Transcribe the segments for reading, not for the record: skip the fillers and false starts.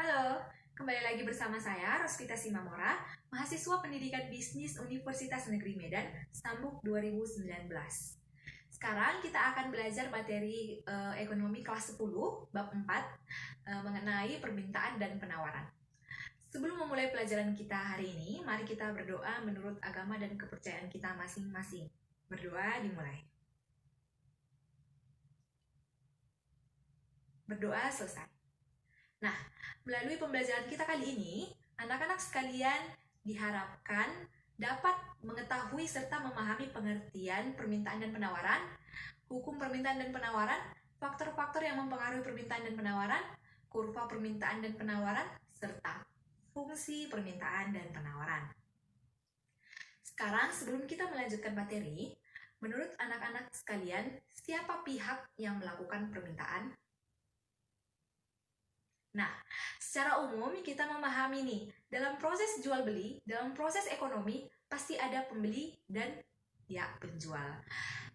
Halo, kembali lagi bersama saya Rospita Simamora, mahasiswa Pendidikan Bisnis Universitas Negeri Medan, Sambuk 2019. Sekarang kita akan belajar materi ekonomi kelas 10, bab 4, mengenai permintaan dan penawaran. Sebelum memulai pelajaran kita hari ini, mari kita berdoa menurut agama dan kepercayaan kita masing-masing. Berdoa dimulai. Berdoa selesai. Nah, melalui pembelajaran kita kali ini, anak-anak sekalian diharapkan dapat mengetahui serta memahami pengertian permintaan dan penawaran, hukum permintaan dan penawaran, faktor-faktor yang mempengaruhi permintaan dan penawaran, kurva permintaan dan penawaran, serta fungsi permintaan dan penawaran. Sekarang, sebelum kita melanjutkan materi, menurut anak-anak sekalian, siapa pihak yang melakukan permintaan? Nah, secara umum kita memahami nih, dalam proses jual beli, dalam proses ekonomi, pasti ada pembeli dan ya penjual.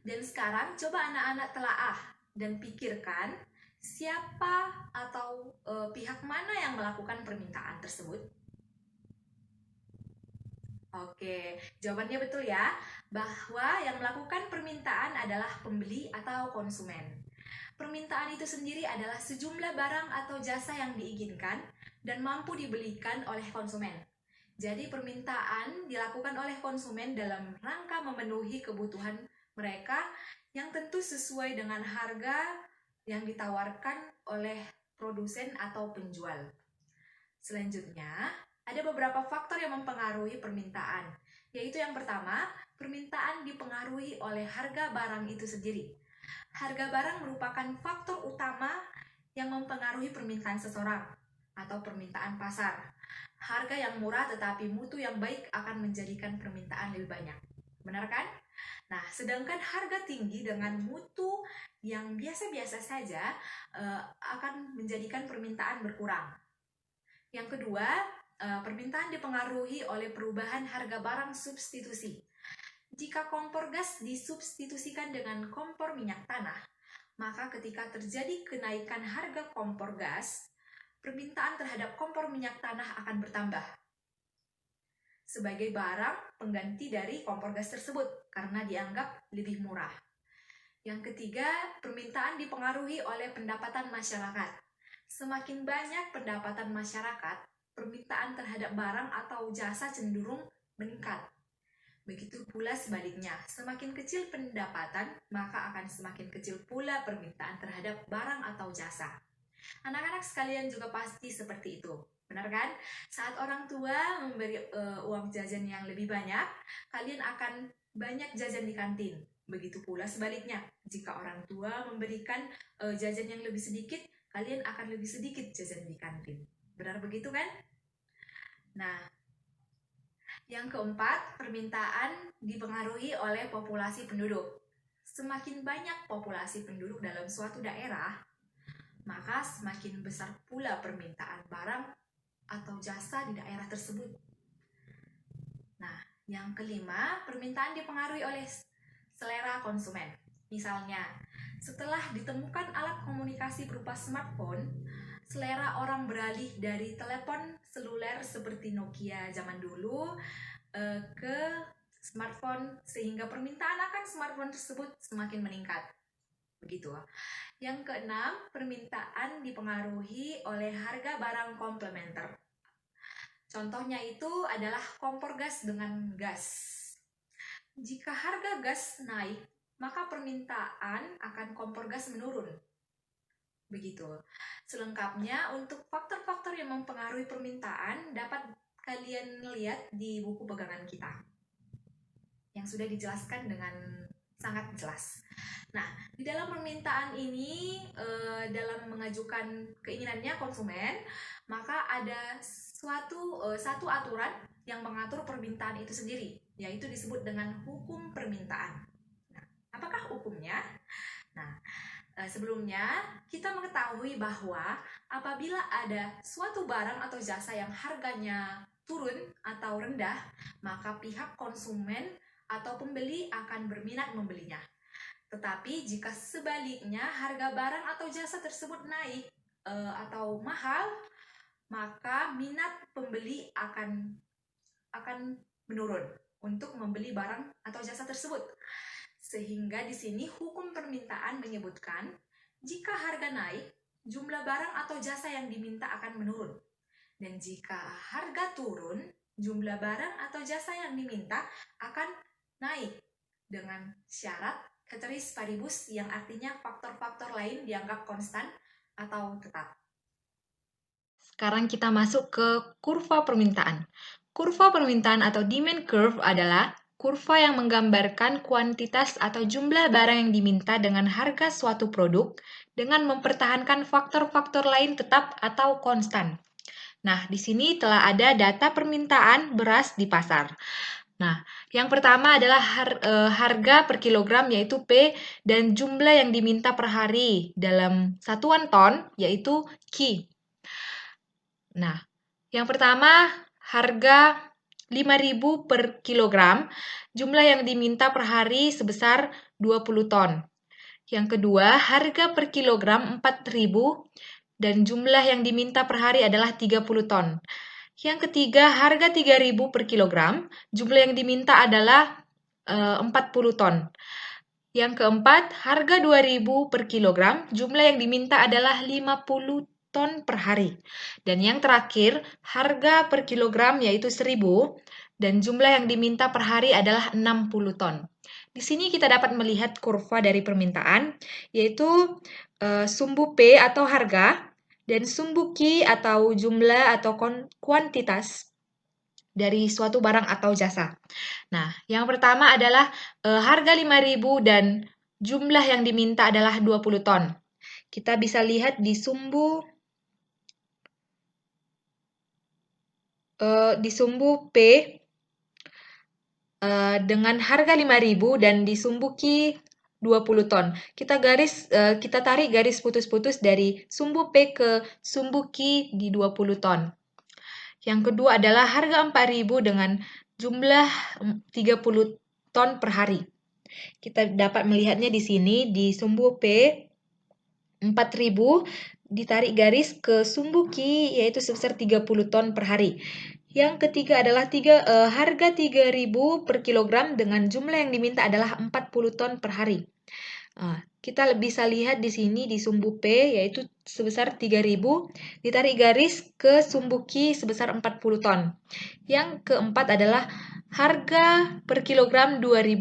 Dan sekarang coba anak-anak telaah dan pikirkan siapa atau pihak mana yang melakukan permintaan tersebut. Oke, jawabannya betul ya, bahwa yang melakukan permintaan adalah pembeli atau konsumen. Permintaan itu sendiri adalah sejumlah barang atau jasa yang diinginkan dan mampu dibelikan oleh konsumen. Jadi permintaan dilakukan oleh konsumen dalam rangka memenuhi kebutuhan mereka yang tentu sesuai dengan harga yang ditawarkan oleh produsen atau penjual. Selanjutnya, ada beberapa faktor yang mempengaruhi permintaan, yaitu yang pertama, permintaan dipengaruhi oleh harga barang itu sendiri. Harga barang merupakan faktor utama yang mempengaruhi permintaan seseorang atau permintaan pasar. Harga yang murah tetapi mutu yang baik akan menjadikan permintaan lebih banyak. Benar kan? Nah, sedangkan harga tinggi dengan mutu yang biasa-biasa saja akan menjadikan permintaan berkurang. Yang kedua, permintaan dipengaruhi oleh perubahan harga barang substitusi. Jika kompor gas disubstitusikan dengan kompor minyak tanah, maka ketika terjadi kenaikan harga kompor gas, permintaan terhadap kompor minyak tanah akan bertambah sebagai barang pengganti dari kompor gas tersebut karena dianggap lebih murah. Yang ketiga, permintaan dipengaruhi oleh pendapatan masyarakat. Semakin banyak pendapatan masyarakat, permintaan terhadap barang atau jasa cenderung meningkat. Begitu pula sebaliknya, semakin kecil pendapatan, maka akan semakin kecil pula permintaan terhadap barang atau jasa. Anak-anak sekalian juga pasti seperti itu, benar kan? Saat orang tua memberi uang jajan yang lebih banyak, kalian akan banyak jajan di kantin. Begitu pula sebaliknya, jika orang tua memberikan jajan yang lebih sedikit, kalian akan lebih sedikit jajan di kantin. Benar begitu kan? Nah, yang keempat, permintaan dipengaruhi oleh populasi penduduk. Semakin banyak populasi penduduk dalam suatu daerah, maka semakin besar pula permintaan barang atau jasa di daerah tersebut. Nah, yang kelima, permintaan dipengaruhi oleh selera konsumen. Misalnya, setelah ditemukan alat komunikasi berupa smartphone, selera orang beralih dari telepon seluler seperti Nokia zaman dulu ke smartphone, sehingga permintaan akan smartphone tersebut semakin meningkat. Begitu. Yang keenam, permintaan dipengaruhi oleh harga barang komplementer. Contohnya itu adalah kompor gas dengan gas. Jika harga gas naik, maka permintaan akan kompor gas menurun. Begitu. Selengkapnya, untuk faktor-faktor yang mempengaruhi permintaan dapat kalian lihat di buku pegangan kita yang sudah dijelaskan dengan sangat jelas. Nah, di dalam permintaan ini, dalam mengajukan keinginannya konsumen, maka ada satu aturan yang mengatur permintaan itu sendiri, yaitu disebut dengan hukum permintaan. Nah, apakah hukumnya? Nah, sebelumnya kita mengetahui bahwa apabila ada suatu barang atau jasa yang harganya turun atau rendah, maka pihak konsumen atau pembeli akan berminat membelinya. Tetapi jika sebaliknya harga barang atau jasa tersebut naik atau mahal, maka minat pembeli akan menurun untuk membeli barang atau jasa tersebut. Sehingga di sini hukum permintaan menyebutkan jika harga naik, jumlah barang atau jasa yang diminta akan menurun. Dan jika harga turun, jumlah barang atau jasa yang diminta akan naik dengan syarat ceteris paribus yang artinya faktor-faktor lain dianggap konstan atau tetap. Sekarang kita masuk ke kurva permintaan. Kurva permintaan atau demand curve adalah kurva yang menggambarkan kuantitas atau jumlah barang yang diminta dengan harga suatu produk dengan mempertahankan faktor-faktor lain tetap atau konstan. Nah, di sini telah ada data permintaan beras di pasar. Nah, yang pertama adalah harga per kilogram yaitu P dan jumlah yang diminta per hari dalam satuan ton yaitu Ki. Nah, yang pertama harga 5.000 per kilogram, jumlah yang diminta per hari sebesar 20 ton. Yang kedua, harga per kilogram 4.000 dan jumlah yang diminta per hari adalah 30 ton. Yang ketiga, harga 3.000 per kilogram, jumlah yang diminta adalah 40 ton. Yang keempat, harga 2.000 per kilogram, jumlah yang diminta adalah 50 ton per hari. Dan yang terakhir, harga per kilogram yaitu 1.000 dan jumlah yang diminta per hari adalah 60 ton. Di sini kita dapat melihat kurva dari permintaan, yaitu sumbu P atau harga dan sumbu Q atau jumlah atau kuantitas dari suatu barang atau jasa. Nah, yang pertama adalah harga 5.000 dan jumlah yang diminta adalah 20 ton. Kita bisa lihat di sumbu P dengan harga 5.000 dan di sumbu Q 20 ton. Kita tarik garis putus-putus dari sumbu P ke sumbu Q di 20 ton. Yang kedua adalah harga 4.000 dengan jumlah 30 ton per hari. Kita dapat melihatnya di sini di sumbu P 4.000 ditarik garis ke sumbu Q yaitu sebesar 30 ton per hari. Yang ketiga adalah harga 3.000 per kilogram dengan jumlah yang diminta adalah 40 ton per hari. Kita bisa lihat di sini di sumbu P yaitu sebesar 3.000 ditarik garis ke sumbu Q sebesar 40 ton. Yang keempat adalah harga per kilogram 2.000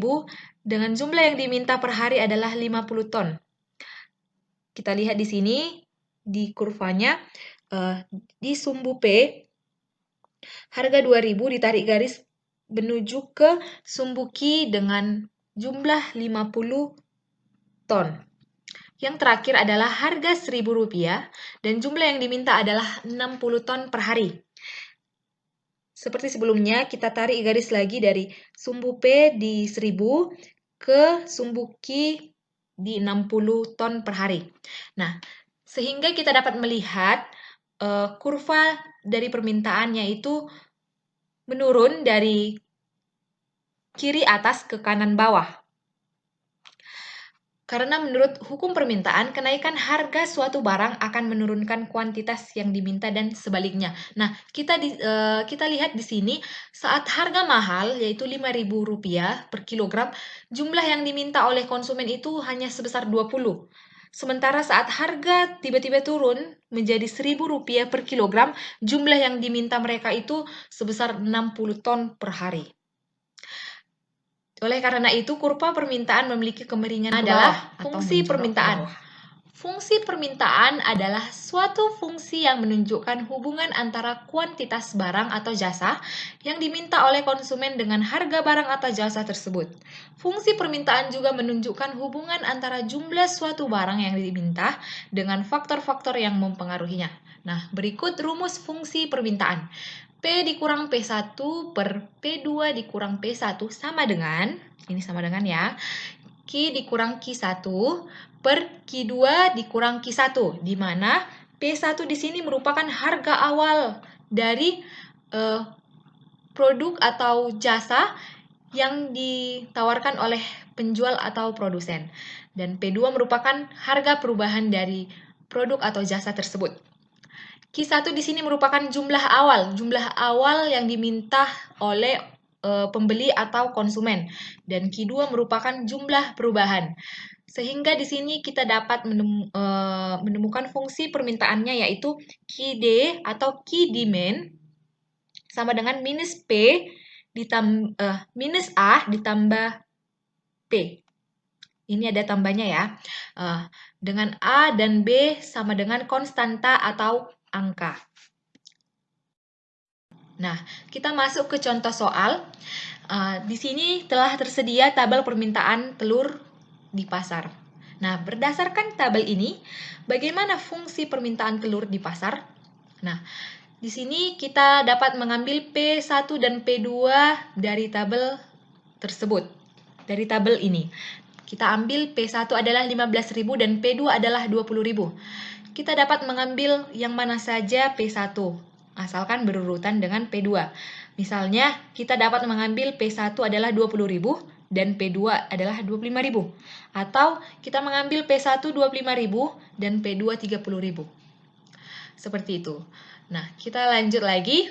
dengan jumlah yang diminta per hari adalah 50 ton. Kita lihat di sini di kurvanya di sumbu P harga 2.000 ditarik garis menuju ke sumbu Q dengan jumlah 50 ton. Yang terakhir adalah harga Rp1.000 dan jumlah yang diminta adalah 60 ton per hari. Seperti sebelumnya, kita tarik garis lagi dari sumbu P di 1.000 ke sumbu Q di 60 ton per hari. Nah, sehingga kita dapat melihat kurva dari permintaannya itu menurun dari kiri atas ke kanan bawah. Karena menurut hukum permintaan, kenaikan harga suatu barang akan menurunkan kuantitas yang diminta dan sebaliknya. Nah, kita lihat di sini saat harga mahal yaitu Rp5.000 per kilogram, jumlah yang diminta oleh konsumen itu hanya sebesar 20. Sementara saat harga tiba-tiba turun menjadi Rp1.000 per kilogram, jumlah yang diminta mereka itu sebesar 60 ton per hari. Oleh karena itu, kurva permintaan memiliki kemiringan adalah fungsi permintaan. Fungsi permintaan adalah suatu fungsi yang menunjukkan hubungan antara kuantitas barang atau jasa yang diminta oleh konsumen dengan harga barang atau jasa tersebut. Fungsi permintaan juga menunjukkan hubungan antara jumlah suatu barang yang diminta dengan faktor-faktor yang mempengaruhinya. Nah, berikut rumus fungsi permintaan. P dikurang P1 per P2 dikurang P1 sama dengan, ini sama dengan ya, Q dikurang Q1 per Q2 dikurang Q1, di mana P1 di sini merupakan harga awal dari produk atau jasa yang ditawarkan oleh penjual atau produsen. Dan P2 merupakan harga perubahan dari produk atau jasa tersebut. Q1 di sini merupakan jumlah awal yang diminta oleh pembeli atau konsumen. Dan Q2 merupakan jumlah perubahan. Sehingga di sini kita dapat menemukan fungsi permintaannya, yaitu QD atau key demand sama dengan minus A ditambah P. Ini ada tambahnya ya. Dengan A dan B sama dengan konstanta atau angka. Nah, kita masuk ke contoh soal. Di sini telah tersedia tabel permintaan telur di pasar. Nah, berdasarkan tabel ini, bagaimana fungsi permintaan telur di pasar? Nah, di sini kita dapat mengambil P1 dan P2 dari tabel tersebut. Dari tabel ini. Kita ambil P1 adalah 15.000 dan P2 adalah 20.000. Kita dapat mengambil yang mana saja P1, asalkan berurutan dengan P2. Misalnya, kita dapat mengambil P1 adalah 20.000 dan P2 adalah 25.000. Atau kita mengambil P1 25.000 dan P2 30.000. Seperti itu. Nah, kita lanjut lagi.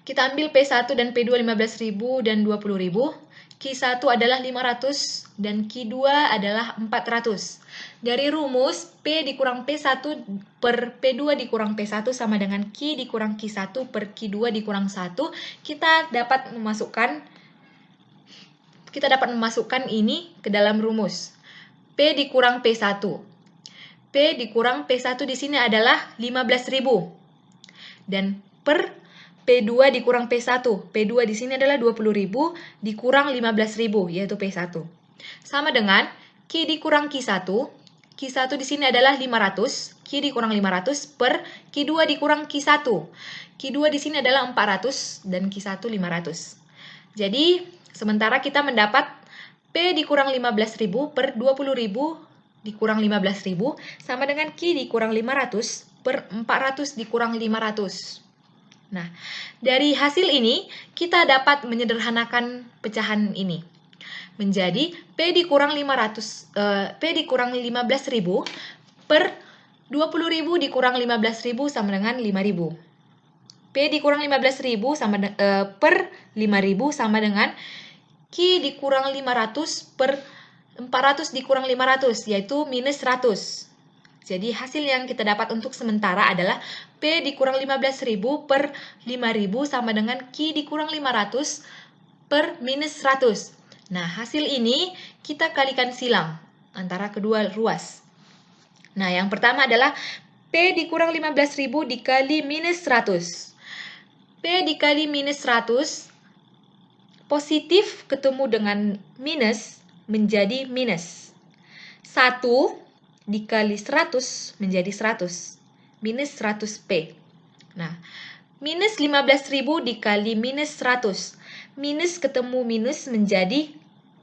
Kita ambil P1 dan P2 15.000 dan 20.000. Q1 adalah 500 dan Q2 adalah 400. Dari rumus P dikurang P1 per P2 dikurang P1 sama dengan Q dikurang Q1 per Q2 dikurang 1, kita dapat memasukkan ini ke dalam rumus. P dikurang P1. P dikurang P1 di sini adalah 15.000. Dan per P2 dikurang P1. P2 di sini adalah 20.000 dikurang 15.000, yaitu P1. Sama dengan Q dikurang Q1. Q1 di sini adalah 500. Q dikurang 500 per Q2 dikurang Q1. Q2 di sini adalah 400 dan Q1 500. Jadi, sementara kita mendapat P dikurang 15.000 per 20.000 dikurang 15.000 sama dengan Q dikurang 500 per 400 dikurang 500. Nah, dari hasil ini, kita dapat menyederhanakan pecahan ini. Menjadi P dikurang 15.000 per 20.000 dikurang 15.000 sama dengan 5.000. P dikurang 15.000 per 5.000 sama dengan Q dikurang 500 per 400 dikurang 500, yaitu minus 100. Jadi hasil yang kita dapat untuk sementara adalah P dikurang 15.000 per 5.000 sama dengan Q dikurang 500 per minus 100. Nah, hasil ini kita kalikan silang antara kedua ruas. Nah, yang pertama adalah P dikurang 15.000 dikali minus 100. P dikali minus 100, positif ketemu dengan minus menjadi minus. 1 dikali 100 menjadi 100. Minus 100P. Nah, minus 15.000 dikali minus 100. Minus ketemu minus menjadi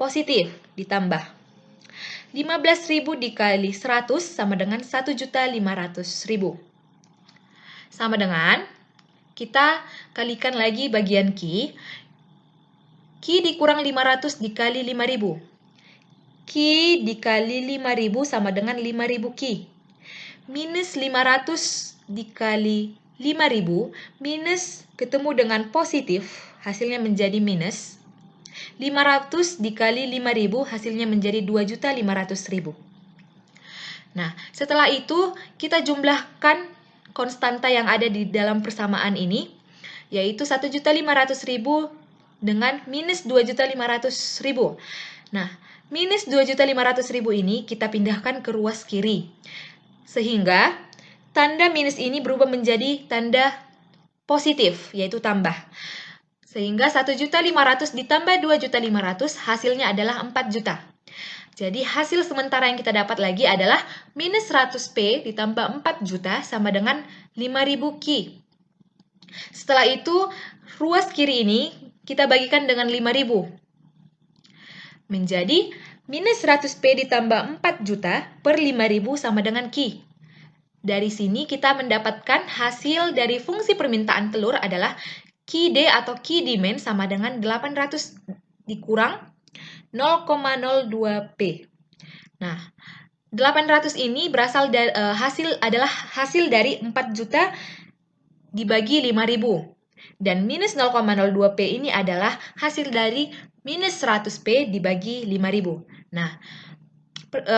positif, ditambah. 15.000 dikali 100 sama dengan 1.500.000. Sama dengan, kita kalikan lagi bagian Q. Q dikurang 500 dikali 5.000. Q dikali 5.000 sama dengan 5.000 Q. Minus 500 dikali 5.000, minus ketemu dengan positif, hasilnya menjadi minus. 500 dikali 5.000, hasilnya menjadi 2.500.000. Nah, setelah itu kita jumlahkan konstanta yang ada di dalam persamaan ini, yaitu 1.500.000 dengan minus 2.500.000. Nah, minus 2.500.000 ini kita pindahkan ke ruas kiri. Sehingga tanda minus ini berubah menjadi tanda positif, yaitu tambah. Sehingga 1.500 ditambah 2.500 hasilnya adalah 4 juta. Jadi hasil sementara yang kita dapat lagi adalah minus 100P ditambah 4 juta sama dengan 5.000 Q. Setelah itu, ruas kiri ini kita bagikan dengan 5.000. Menjadi minus 100P ditambah 4 juta per 5.000 sama dengan Q. Dari sini kita mendapatkan hasil dari fungsi permintaan telur adalah QD atau key demand sama dengan 800 dikurang 0,02P. Nah, 800 ini berasal dari hasil dari 4 juta dibagi 5.000. Dan minus 0,02P ini adalah hasil dari minus 100P dibagi 5.000. Nah,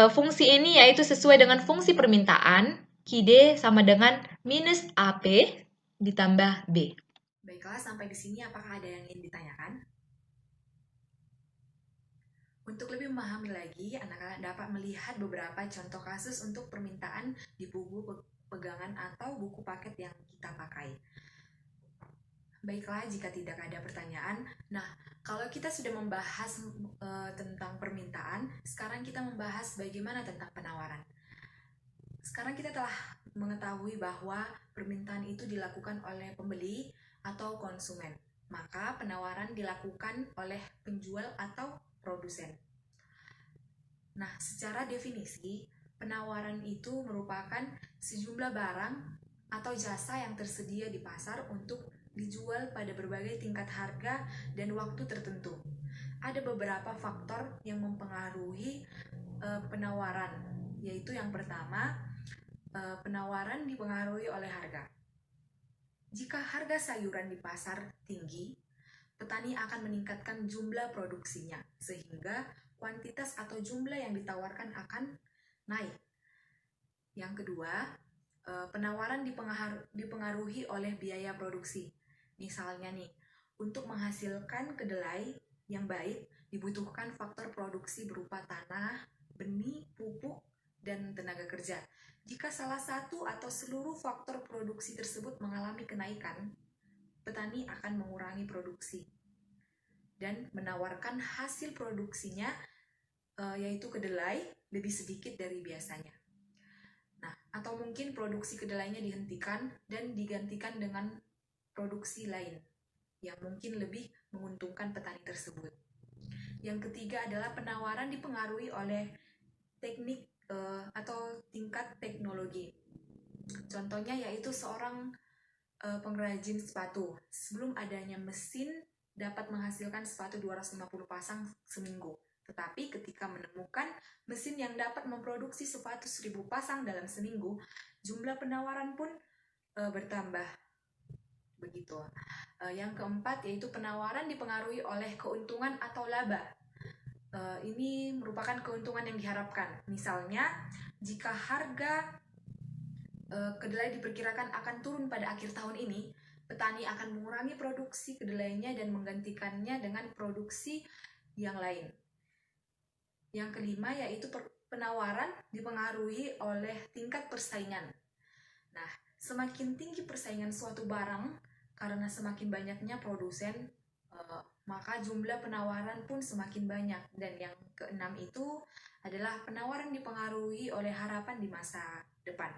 fungsi ini yaitu sesuai dengan fungsi permintaan, QD sama dengan minus AP ditambah B. Baiklah, sampai di sini apakah ada yang ingin ditanyakan? Untuk lebih memahami lagi, anak-anak dapat melihat beberapa contoh kasus untuk permintaan di buku pegangan atau buku paket yang kita pakai. Baiklah, jika tidak ada pertanyaan. Nah, kalau kita sudah membahas tentang permintaan, sekarang kita membahas bagaimana tentang penawaran. Sekarang kita telah mengetahui bahwa permintaan itu dilakukan oleh pembeli atau konsumen. Maka penawaran dilakukan oleh penjual atau produsen. Nah, secara definisi, penawaran itu merupakan sejumlah barang atau jasa yang tersedia di pasar untuk dijual pada berbagai tingkat harga dan waktu tertentu. Ada beberapa faktor yang mempengaruhi penawaran, yaitu yang pertama, penawaran dipengaruhi oleh harga. Jika harga sayuran di pasar tinggi, petani akan meningkatkan jumlah produksinya, sehingga kuantitas atau jumlah yang ditawarkan akan naik. Yang kedua, penawaran dipengaruhi oleh biaya produksi. Misalnya nih, untuk menghasilkan kedelai yang baik, dibutuhkan faktor produksi berupa tanah, benih, pupuk, dan tenaga kerja. Jika salah satu atau seluruh faktor produksi tersebut mengalami kenaikan, petani akan mengurangi produksi dan menawarkan hasil produksinya, yaitu kedelai, lebih sedikit dari biasanya. Nah, atau mungkin produksi kedelainya dihentikan dan digantikan dengan produksi lain yang mungkin lebih menguntungkan petani tersebut. Yang ketiga adalah penawaran dipengaruhi oleh teknik atau tingkat teknologi. Contohnya yaitu seorang pengrajin sepatu. Sebelum adanya mesin dapat menghasilkan sepatu 250 pasang seminggu. Tetapi ketika menemukan mesin yang dapat memproduksi sepatu 1000 pasang dalam seminggu, jumlah penawaran pun bertambah. Begitu. Yang keempat yaitu penawaran dipengaruhi oleh keuntungan atau laba. Ini merupakan keuntungan yang diharapkan. Misalnya, jika harga kedelai diperkirakan akan turun pada akhir tahun ini, petani akan mengurangi produksi kedelainya dan menggantikannya dengan produksi yang lain. Yang kelima yaitu penawaran dipengaruhi oleh tingkat persaingan. Nah, semakin tinggi persaingan suatu barang, karena semakin banyaknya produsen, maka jumlah penawaran pun semakin banyak. Dan yang keenam itu adalah penawaran dipengaruhi oleh harapan di masa depan.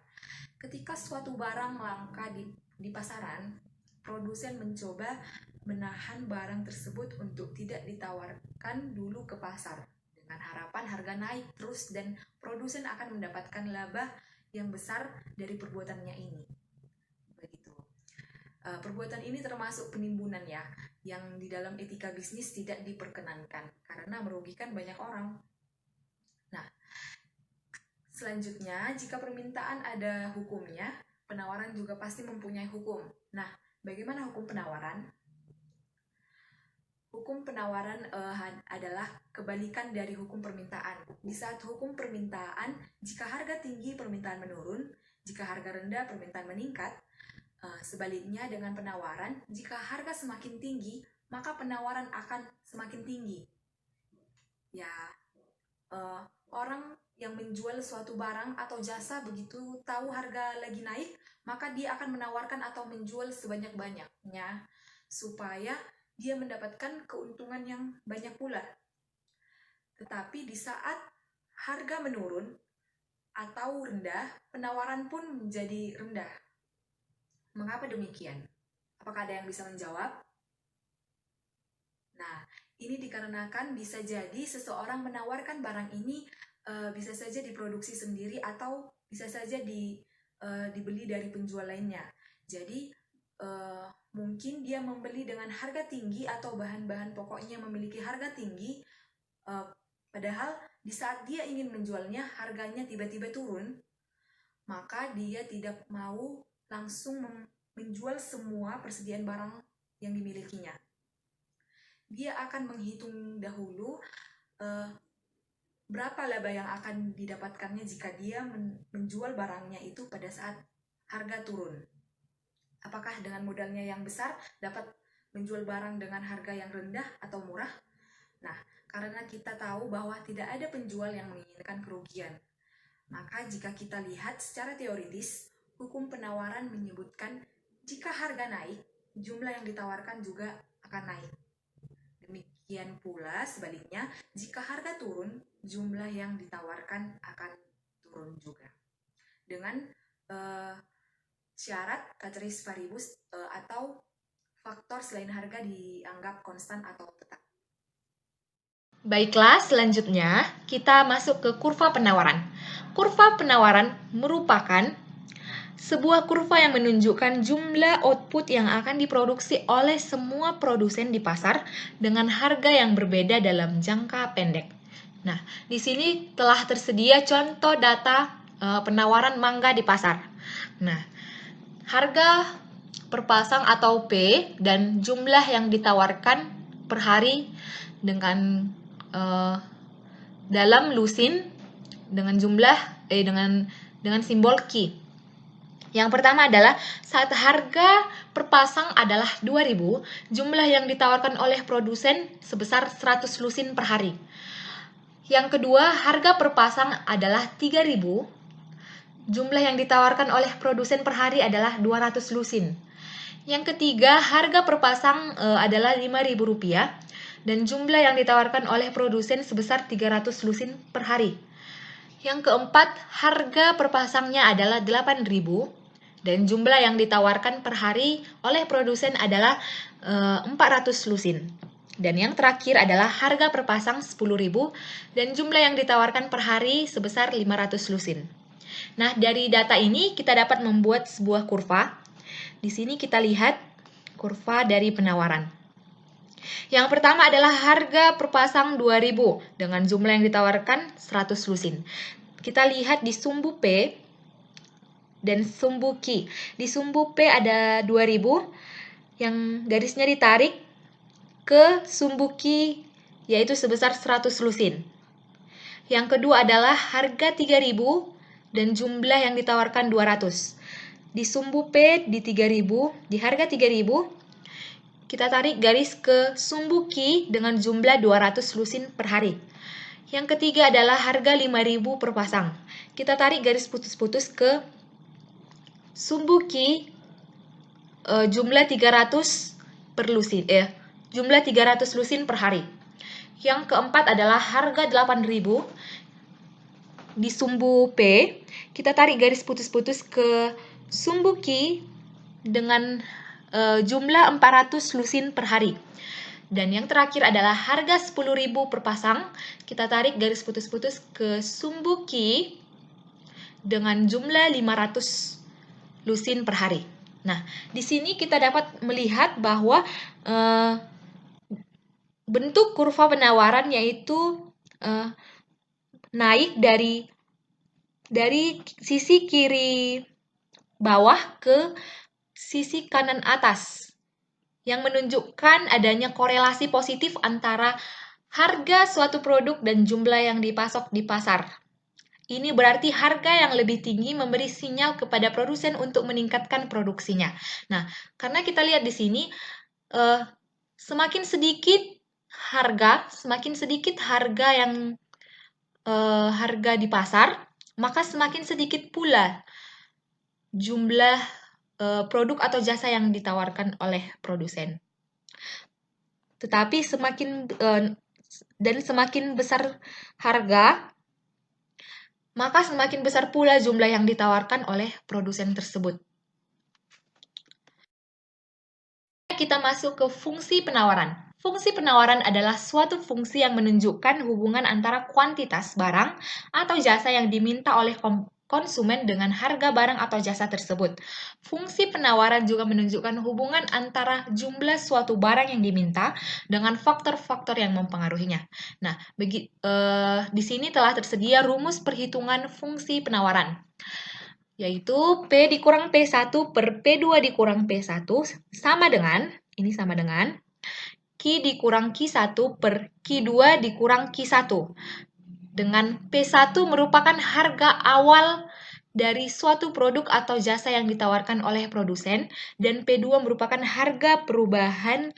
Ketika suatu barang langka di pasaran, produsen mencoba menahan barang tersebut untuk tidak ditawarkan dulu ke pasar dengan harapan harga naik terus dan produsen akan mendapatkan laba yang besar dari perbuatannya ini. Begitu. Perbuatan ini termasuk penimbunan ya, yang di dalam etika bisnis tidak diperkenankan karena merugikan banyak orang. Nah, selanjutnya, jika permintaan ada hukumnya, penawaran juga pasti mempunyai hukum. Nah, bagaimana hukum penawaran? Hukum penawaran adalah kebalikan dari hukum permintaan. Di saat hukum permintaan, jika harga tinggi, permintaan menurun. Jika harga rendah, permintaan meningkat. Sebaliknya dengan penawaran, jika harga semakin tinggi, maka penawaran akan semakin tinggi. Ya, orang yang menjual suatu barang atau jasa begitu tahu harga lagi naik, maka dia akan menawarkan atau menjual sebanyak-banyaknya supaya dia mendapatkan keuntungan yang banyak pula. Tetapi di saat harga menurun atau rendah, penawaran pun menjadi rendah. Mengapa demikian? Apakah ada yang bisa menjawab? Nah, ini dikarenakan bisa jadi seseorang menawarkan barang ini bisa saja diproduksi sendiri atau bisa saja dibeli dari penjual lainnya. Jadi mungkin dia membeli dengan harga tinggi atau bahan-bahan pokoknya memiliki harga tinggi, padahal di saat dia ingin menjualnya harganya tiba-tiba turun, maka dia tidak mau langsung menjual semua persediaan barang yang dimilikinya. Dia akan menghitung dahulu berapa laba yang akan didapatkannya jika dia menjual barangnya itu pada saat harga turun. Apakah dengan modalnya yang besar dapat menjual barang dengan harga yang rendah atau murah? Nah, karena kita tahu bahwa tidak ada penjual yang menginginkan kerugian, maka jika kita lihat secara teoritis, hukum penawaran menyebutkan jika harga naik, jumlah yang ditawarkan juga akan naik. Demikian pula sebaliknya, jika harga turun, jumlah yang ditawarkan akan turun juga. Dengan syarat ceteris paribus atau faktor selain harga dianggap konstan atau tetap. Baiklah, selanjutnya kita masuk ke kurva penawaran. Kurva penawaran merupakan sebuah kurva yang menunjukkan jumlah output yang akan diproduksi oleh semua produsen di pasar dengan harga yang berbeda dalam jangka pendek. Nah, di sini telah tersedia contoh data penawaran mangga di pasar. Nah, harga per pasang atau P dan jumlah yang ditawarkan per hari dengan dalam lusin dengan jumlah dengan simbol Q. Yang pertama adalah saat harga per pasang adalah 2.000, jumlah yang ditawarkan oleh produsen sebesar 100 lusin per hari. Yang kedua, harga per pasang adalah 3.000, jumlah yang ditawarkan oleh produsen per hari adalah 200 lusin. Yang ketiga, harga per pasang adalah Rp5.000 dan jumlah yang ditawarkan oleh produsen sebesar 300 lusin per hari. Yang keempat, harga per pasangnya adalah 8.000 dan jumlah yang ditawarkan per hari oleh produsen adalah 400 lusin. Dan yang terakhir adalah harga per pasang 10.000 dan jumlah yang ditawarkan per hari sebesar 500 lusin. Nah, dari data ini kita dapat membuat sebuah kurva. Di sini kita lihat kurva dari penawaran. Yang pertama adalah harga per pasang 2.000 dengan jumlah yang ditawarkan 100 lusin. Kita lihat di sumbu P dan sumbu Q. Di sumbu P ada 2.000 yang garisnya ditarik ke sumbu Q yaitu sebesar 100 lusin. Yang kedua adalah harga 3.000 dan jumlah yang ditawarkan 200. Di sumbu P di 3.000, di harga 3.000 kita tarik garis ke sumbu Q dengan jumlah 200 lusin per hari. Yang ketiga adalah harga 5.000 per pasang. Kita tarik garis putus-putus ke sumbu Q jumlah 300 per lusin, jumlah 300 lusin per hari. Yang keempat adalah harga 8.000 di sumbu P. Kita tarik garis putus-putus ke sumbu Q dengan jumlah 400 lusin per hari. Dan yang terakhir adalah harga 10.000 per pasang. Kita tarik garis putus-putus ke sumbu Q dengan jumlah 500 lusin per hari. Nah, di sini kita dapat melihat bahwa bentuk kurva penawaran yaitu naik dari sisi kiri bawah ke sisi kanan atas, yang menunjukkan adanya korelasi positif antara harga suatu produk dan jumlah yang dipasok di pasar. Ini berarti harga yang lebih tinggi memberi sinyal kepada produsen untuk meningkatkan produksinya. Nah, karena kita lihat di sini, semakin sedikit harga yang harga di pasar, maka semakin sedikit pula jumlah produk atau jasa yang ditawarkan oleh produsen. Tetapi semakin besar harga, maka semakin besar pula jumlah yang ditawarkan oleh produsen tersebut. Kita masuk ke fungsi penawaran. Fungsi penawaran adalah suatu fungsi yang menunjukkan hubungan antara kuantitas barang atau jasa yang diminta oleh konsumen dengan harga barang atau jasa tersebut. Fungsi penawaran juga menunjukkan hubungan antara jumlah suatu barang yang diminta dengan faktor-faktor yang mempengaruhinya. Nah, di sini telah tersedia rumus perhitungan fungsi penawaran, yaitu P dikurang P1 per P2 dikurang P1 sama dengan Q dikurang Q1 per Q2 dikurang Q1. Dengan P1 merupakan harga awal dari suatu produk atau jasa yang ditawarkan oleh produsen, dan P2 merupakan harga perubahan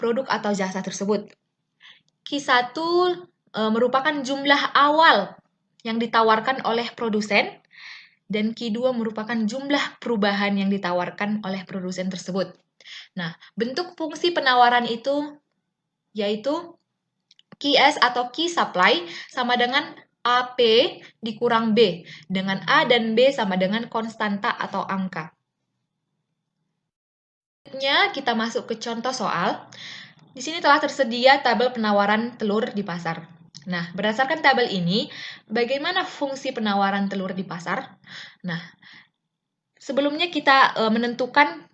produk atau jasa tersebut. Q1 merupakan jumlah awal yang ditawarkan oleh produsen, dan Q2 merupakan jumlah perubahan yang ditawarkan oleh produsen tersebut. Nah, bentuk fungsi penawaran itu yaitu QS atau key supply sama dengan AP dikurang B, dengan A dan B sama dengan konstanta atau angka. Selanjutnya kita masuk ke contoh soal. Di sini telah tersedia tabel penawaran telur di pasar. Nah, berdasarkan tabel ini, bagaimana fungsi penawaran telur di pasar? Nah, sebelumnya kita menentukan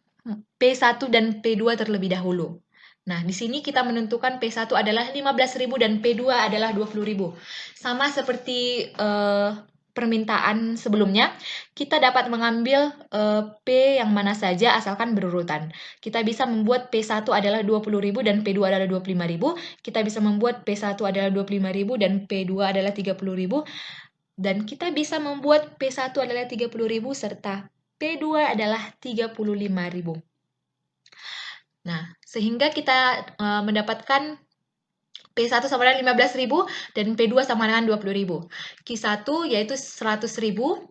P1 dan P2 terlebih dahulu. Nah, di sini kita menentukan P1 adalah 15.000 dan P2 adalah 20.000. Sama seperti permintaan sebelumnya, kita dapat mengambil P yang mana saja asalkan berurutan. Kita bisa membuat P1 adalah 20.000 dan P2 adalah 25.000. Kita bisa membuat P1 adalah 25.000 dan P2 adalah 30.000. Dan kita bisa membuat P1 adalah 30.000 serta P2 adalah 35.000. Nah, sehingga kita mendapatkan P1 sama dengan 15.000 dan P2 sama dengan 20.000. Q1 yaitu 100.000.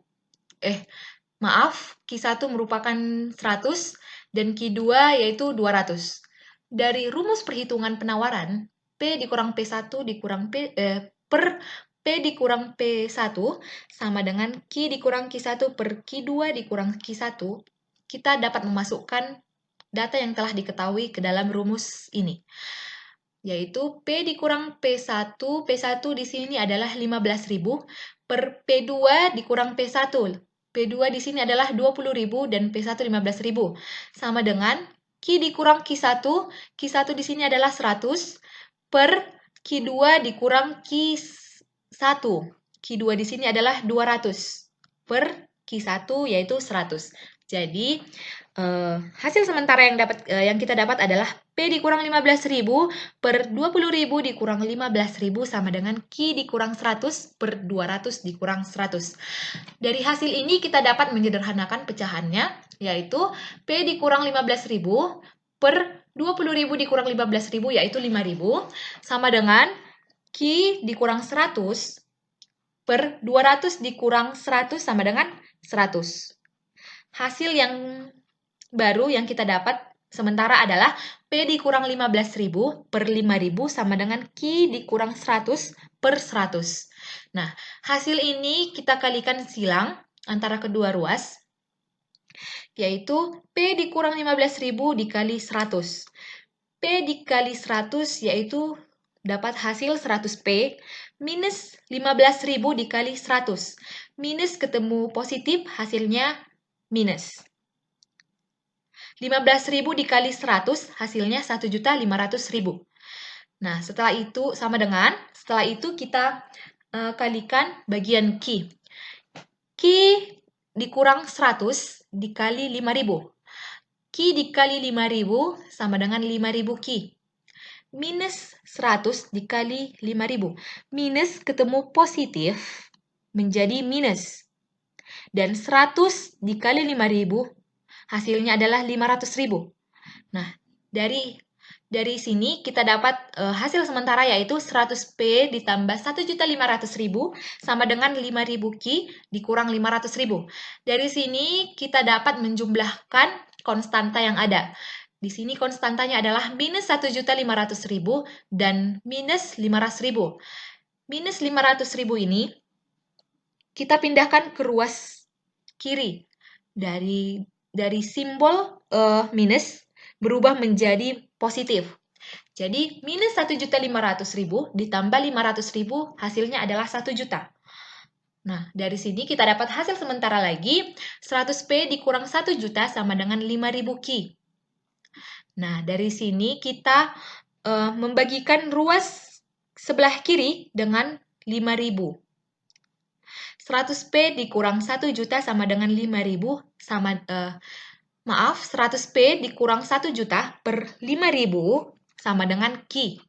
Q1 merupakan 100 dan Q2 yaitu 200. Dari rumus perhitungan penawaran, P dikurang P1 dikurang per P dikurang P1 sama dengan Q dikurang Q1 per Q2 dikurang Q1, kita dapat memasukkan data yang telah diketahui ke dalam rumus ini, yaitu P dikurang P1, P1 di sini adalah 15.000 per P2 dikurang P1. P2 di sini adalah 20.000 dan P1 15.000. Sama dengan Q dikurang Q1, Q1 di sini adalah 100 per Q2 dikurang Q1. Q2 di sini adalah 200 per Q1 yaitu 100. Jadi, hasil sementara yang kita dapat adalah P dikurang 15.000 per 20.000 dikurang 15.000 sama dengan Q dikurang 100 per 200 dikurang 100. Dari hasil ini kita dapat menyederhanakan pecahannya, yaitu P dikurang 15.000 per 20.000 dikurang 15.000 yaitu 5.000 sama dengan Q dikurang 100 per 200 dikurang 100 sama dengan 100. Hasil yang baru yang kita dapat sementara adalah P dikurang 15.000 per 5.000 sama dengan Q dikurang 100 per 100. Nah, hasil ini kita kalikan silang antara kedua ruas, yaitu P dikurang 15.000 dikali 100. P dikali 100 yaitu dapat hasil 100P minus 15.000 dikali 100. Minus ketemu positif, hasilnya minus. 15.000 dikali 100 hasilnya 1.500.000. Nah, setelah itu kita kalikan bagian Q. Q dikurang 100 dikali 5.000. Q dikali 5.000 sama dengan 5.000 Q. Minus 100 dikali 5.000. Minus ketemu positif menjadi minus. Dan 100 dikali 5.000 hasilnya adalah 500.000. Nah, dari sini kita dapat hasil sementara yaitu 100P ditambah 1.500.000 sama dengan 5.000 Q dikurang 500.000. Dari sini kita dapat menjumlahkan konstanta yang ada. Di sini konstantanya adalah minus 1.500.000 dan minus 500.000. Minus 500.000 ini kita pindahkan ke ruas kiri. Dari simbol minus berubah menjadi positif. Jadi minus 1.500.000 ditambah 500.000 hasilnya adalah 1 juta. Nah, dari sini kita dapat hasil sementara lagi, 100P dikurang 1 juta sama dengan 5.000 Ki. Nah, dari sini kita membagikan ruas sebelah kiri dengan 5.000. 100P dikurang 1 juta sama dengan 5.000 sama 100P dikurang 1 juta per 5.000 sama dengan Ki.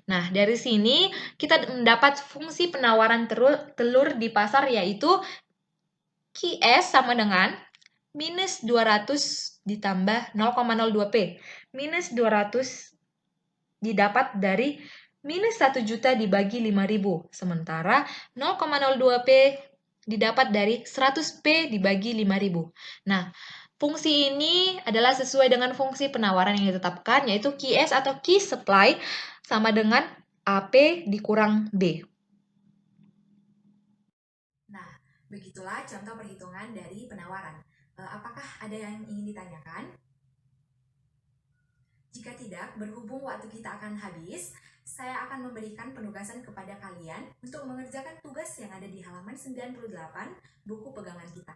Nah, dari sini kita mendapat fungsi penawaran telur di pasar yaitu QS sama dengan minus 200 ditambah 0,02P. Minus 200 didapat dari minus 1 juta dibagi 5.000. Sementara 0,02P didapat dari 100P dibagi 5.000. Nah, fungsi ini adalah sesuai dengan fungsi penawaran yang ditetapkan, yaitu QS atau Key Supply sama dengan AP dikurang B. Nah, begitulah contoh perhitungan dari penawaran. Apakah ada yang ingin ditanyakan? Jika tidak, berhubung waktu kita akan habis, saya akan memberikan penugasan kepada kalian untuk mengerjakan tugas yang ada di halaman 98 buku pegangan kita.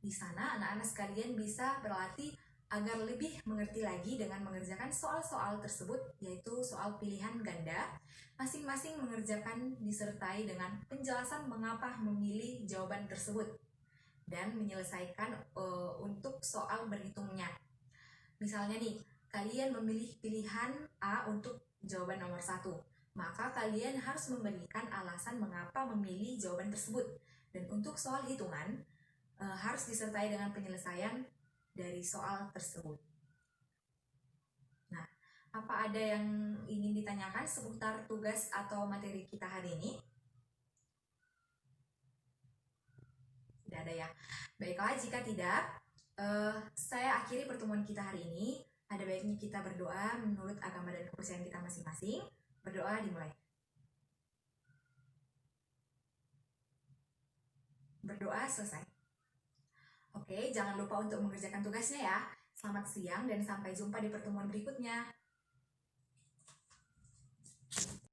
Di sana, anak-anak sekalian bisa berlatih agar lebih mengerti lagi dengan mengerjakan soal-soal tersebut, yaitu soal pilihan ganda. Masing-masing mengerjakan disertai dengan penjelasan mengapa memilih jawaban tersebut dan menyelesaikan untuk soal berhitungnya. Misalnya nih, kalian memilih pilihan A untuk jawaban nomor 1, maka kalian harus memberikan alasan mengapa memilih jawaban tersebut. Dan untuk soal hitungan, harus disertai dengan penyelesaian dari soal tersebut. Nah, apa ada yang ingin ditanyakan seputar tugas atau materi kita hari ini? Tidak ada ya? Baiklah, jika tidak, saya akhiri pertemuan kita hari ini. Ada baiknya kita berdoa menurut agama dan kepercayaan kita masing-masing. Berdoa dimulai. Berdoa selesai. Oke, jangan lupa untuk mengerjakan tugasnya ya. Selamat siang dan sampai jumpa di pertemuan berikutnya.